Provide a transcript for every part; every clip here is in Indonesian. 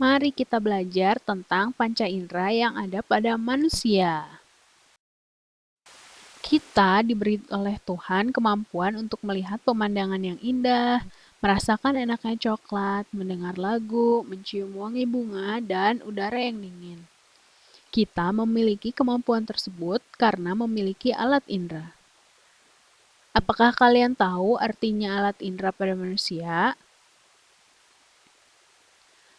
Mari kita belajar tentang panca indera yang ada pada manusia. Kita diberi oleh Tuhan kemampuan untuk melihat pemandangan yang indah, merasakan enaknya coklat, mendengar lagu, mencium wangi bunga, dan udara yang dingin. Kita memiliki kemampuan tersebut karena memiliki alat indera. Apakah kalian tahu artinya alat indera pada manusia?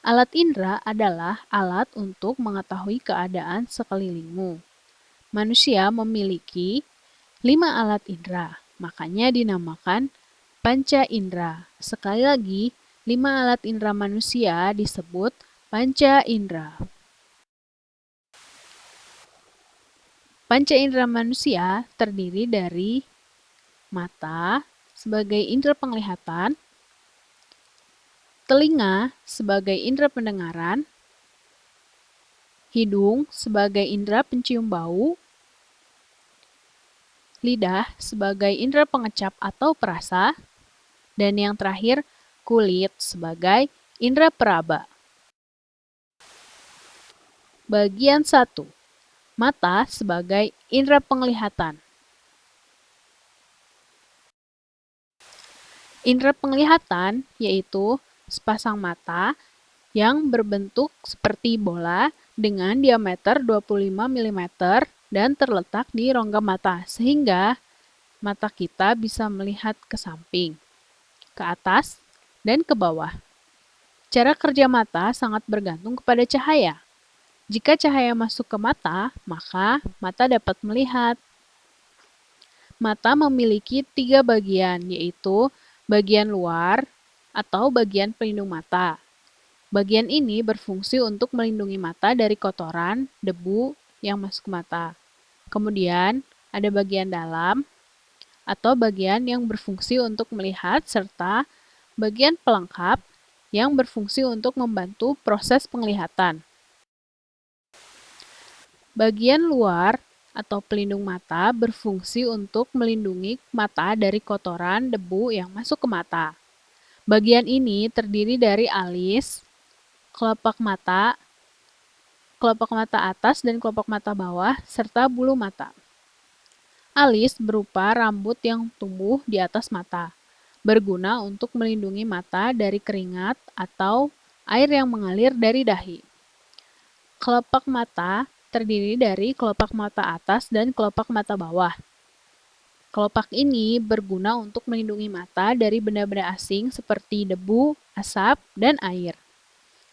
Alat indera adalah alat untuk mengetahui keadaan sekelilingmu. Manusia memiliki 5 alat indera, makanya dinamakan panca indera. Sekali lagi, 5 alat indera manusia disebut panca indera. Panca indera manusia terdiri dari mata sebagai indera penglihatan, telinga sebagai indera pendengaran, hidung sebagai indera pencium bau, lidah sebagai indera pengecap atau perasa, dan yang terakhir kulit sebagai indera peraba. Bagian 1. Mata sebagai indera penglihatan. Indera penglihatan yaitu sepasang mata yang berbentuk seperti bola dengan diameter 25 mm dan terletak di rongga mata sehingga mata kita bisa melihat ke samping, ke atas, dan ke bawah. Cara kerja mata sangat bergantung kepada cahaya. Jika cahaya masuk ke mata, maka mata dapat melihat. Mata memiliki 3 bagian, yaitu bagian luar atau bagian pelindung mata. Bagian ini berfungsi untuk melindungi mata dari kotoran, debu yang masuk ke mata. Kemudian, ada bagian dalam atau bagian yang berfungsi untuk melihat serta bagian pelengkap yang berfungsi untuk membantu proses penglihatan. Bagian luar atau pelindung mata berfungsi untuk melindungi mata dari kotoran debu yang masuk ke mata. Bagian ini terdiri dari alis, kelopak mata atas dan kelopak mata bawah, serta bulu mata. Alis berupa rambut yang tumbuh di atas mata, berguna untuk melindungi mata dari keringat atau air yang mengalir dari dahi. Kelopak mata terdiri dari kelopak mata atas dan kelopak mata bawah. Kelopak ini berguna untuk melindungi mata dari benda-benda asing seperti debu, asap, dan air.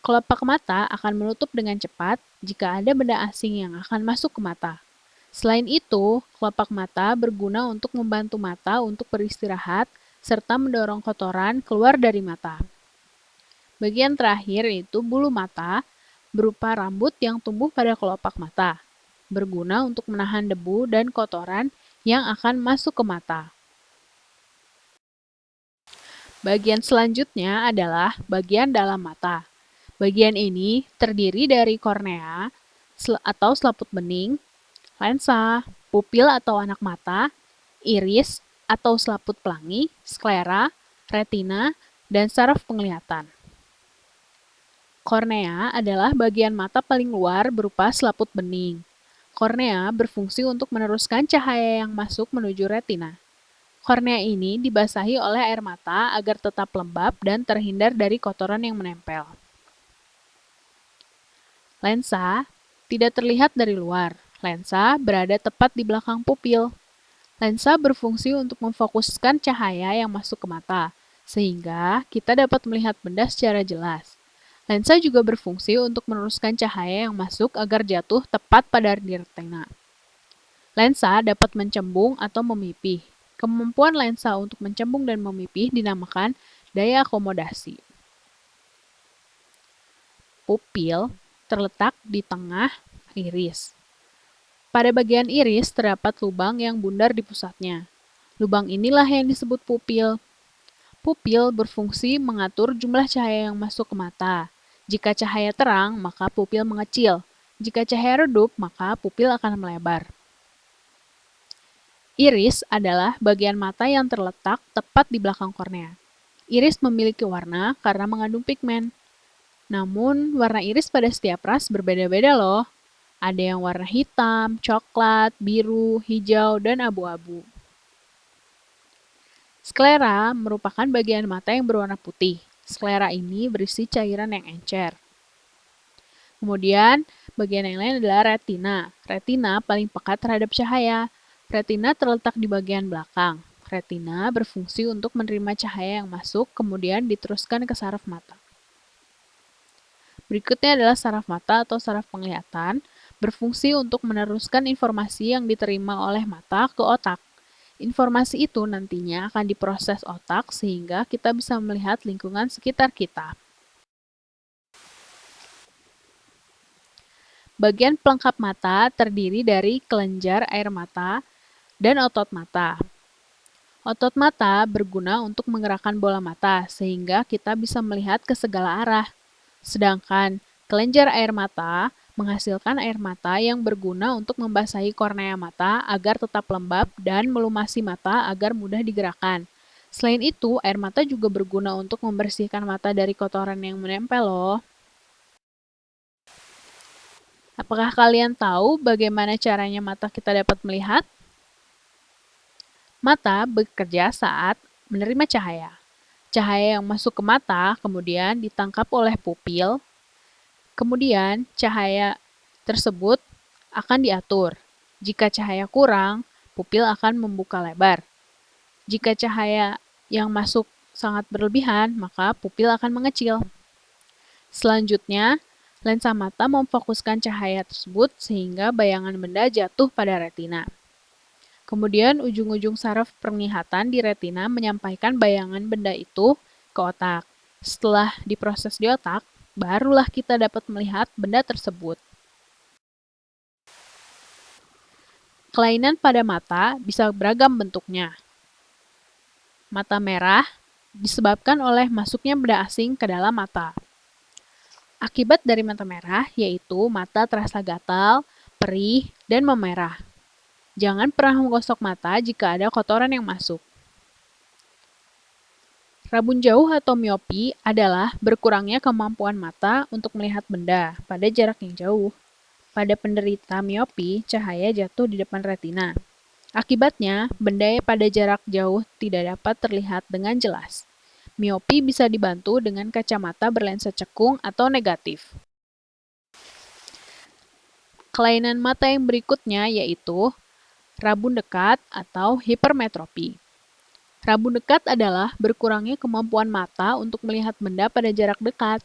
Kelopak mata akan menutup dengan cepat jika ada benda asing yang akan masuk ke mata. Selain itu, kelopak mata berguna untuk membantu mata untuk beristirahat serta mendorong kotoran keluar dari mata. Bagian terakhir yaitu bulu mata, berupa rambut yang tumbuh pada kelopak mata, berguna untuk menahan debu dan kotoran yang akan masuk ke mata. Bagian selanjutnya adalah bagian dalam mata. Bagian ini terdiri dari kornea atau selaput bening, lensa, pupil atau anak mata, iris atau selaput pelangi, sklera, retina, dan saraf penglihatan. Kornea adalah bagian mata paling luar berupa selaput bening. Kornea berfungsi untuk meneruskan cahaya yang masuk menuju retina. Kornea ini dibasahi oleh air mata agar tetap lembab dan terhindar dari kotoran yang menempel. Lensa tidak terlihat dari luar. Lensa berada tepat di belakang pupil. Lensa berfungsi untuk memfokuskan cahaya yang masuk ke mata, sehingga kita dapat melihat benda secara jelas. Lensa juga berfungsi untuk meneruskan cahaya yang masuk agar jatuh tepat pada retina. Lensa dapat mencembung atau memipih. Kemampuan lensa untuk mencembung dan memipih dinamakan daya akomodasi. Pupil terletak di tengah iris. Pada bagian iris terdapat lubang yang bundar di pusatnya. Lubang inilah yang disebut pupil. Pupil berfungsi mengatur jumlah cahaya yang masuk ke mata. Jika cahaya terang, maka pupil mengecil. Jika cahaya redup, maka pupil akan melebar. Iris adalah bagian mata yang terletak tepat di belakang kornea. Iris memiliki warna karena mengandung pigmen. Namun, warna iris pada setiap ras berbeda-beda loh. Ada yang warna hitam, coklat, biru, hijau, dan abu-abu. Sklera merupakan bagian mata yang berwarna putih. Sklera ini berisi cairan yang encer. Kemudian, bagian yang lain adalah retina. Retina paling peka terhadap cahaya. Retina terletak di bagian belakang. Retina berfungsi untuk menerima cahaya yang masuk, kemudian diteruskan ke saraf mata. Berikutnya adalah saraf mata atau saraf penglihatan, berfungsi untuk meneruskan informasi yang diterima oleh mata ke otak. Informasi itu nantinya akan diproses otak sehingga kita bisa melihat lingkungan sekitar kita. Bagian pelengkap mata terdiri dari kelenjar air mata dan otot mata. Otot mata berguna untuk menggerakkan bola mata sehingga kita bisa melihat ke segala arah. Sedangkan kelenjar air mata menghasilkan air mata yang berguna untuk membasahi kornea mata agar tetap lembab dan melumasi mata agar mudah digerakkan. Selain itu, air mata juga berguna untuk membersihkan mata dari kotoran yang menempel loh. Apakah kalian tahu bagaimana caranya mata kita dapat melihat? Mata bekerja saat menerima cahaya. Cahaya yang masuk ke mata kemudian ditangkap oleh pupil. Kemudian, cahaya tersebut akan diatur. Jika cahaya kurang, pupil akan membuka lebar. Jika cahaya yang masuk sangat berlebihan, maka pupil akan mengecil. Selanjutnya, lensa mata memfokuskan cahaya tersebut sehingga bayangan benda jatuh pada retina. Kemudian, ujung-ujung saraf penglihatan di retina menyampaikan bayangan benda itu ke otak. Setelah diproses di otak, barulah kita dapat melihat benda tersebut. Kelainan pada mata bisa beragam bentuknya. Mata merah disebabkan oleh masuknya benda asing ke dalam mata. Akibat dari mata merah yaitu mata terasa gatal, perih, dan memerah. Jangan pernah menggosok mata jika ada kotoran yang masuk. Rabun jauh atau miopi adalah berkurangnya kemampuan mata untuk melihat benda pada jarak yang jauh. Pada penderita miopi, cahaya jatuh di depan retina. Akibatnya, benda pada jarak jauh tidak dapat terlihat dengan jelas. Miopi bisa dibantu dengan kacamata berlensa cekung atau negatif. Kelainan mata yang berikutnya yaitu rabun dekat atau hipermetropi. Rabun dekat adalah berkurangnya kemampuan mata untuk melihat benda pada jarak dekat.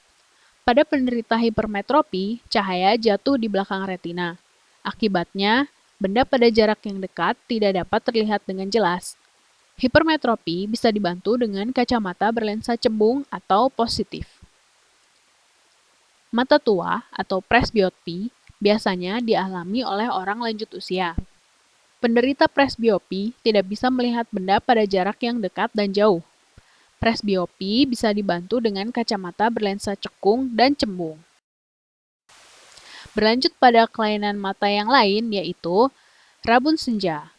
Pada penderita hipermetropi, cahaya jatuh di belakang retina. Akibatnya, benda pada jarak yang dekat tidak dapat terlihat dengan jelas. Hipermetropi bisa dibantu dengan kacamata berlensa cembung atau positif. Mata tua atau presbiopi biasanya dialami oleh orang lanjut usia. Penderita presbiopi tidak bisa melihat benda pada jarak yang dekat dan jauh. Presbiopi bisa dibantu dengan kacamata berlensa cekung dan cembung. Berlanjut pada kelainan mata yang lain yaitu rabun senja.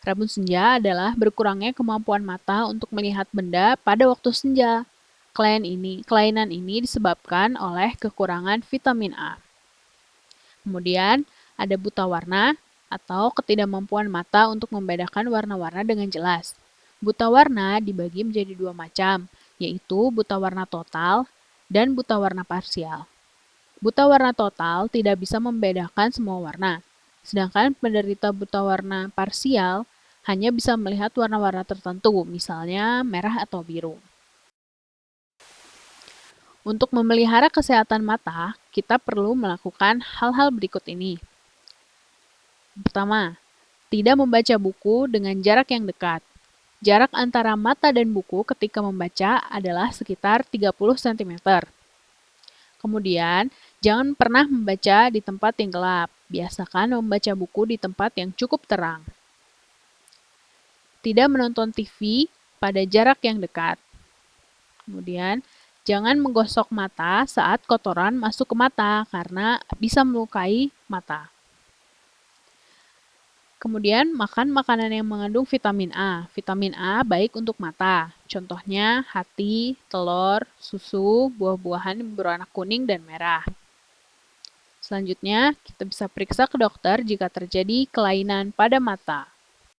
Rabun senja adalah berkurangnya kemampuan mata untuk melihat benda pada waktu senja. Kelainan ini disebabkan oleh kekurangan vitamin A. Kemudian ada buta warna atau ketidakmampuan mata untuk membedakan warna-warna dengan jelas. Buta warna dibagi menjadi dua macam, yaitu buta warna total dan buta warna parsial. Buta warna total tidak bisa membedakan semua warna, sedangkan penderita buta warna parsial hanya bisa melihat warna-warna tertentu, misalnya merah atau biru. Untuk memelihara kesehatan mata, kita perlu melakukan hal-hal berikut ini. Pertama, tidak membaca buku dengan jarak yang dekat. Jarak antara mata dan buku ketika membaca adalah sekitar 30 cm. Kemudian, jangan pernah membaca di tempat yang gelap. Biasakan membaca buku di tempat yang cukup terang. Tidak menonton TV pada jarak yang dekat. Kemudian, jangan menggosok mata saat kotoran masuk ke mata karena bisa melukai mata. Kemudian, makan makanan yang mengandung vitamin A. Vitamin A baik untuk mata. Contohnya hati, telur, susu, buah-buahan yang berwarna kuning dan merah. Selanjutnya, kita bisa periksa ke dokter jika terjadi kelainan pada mata.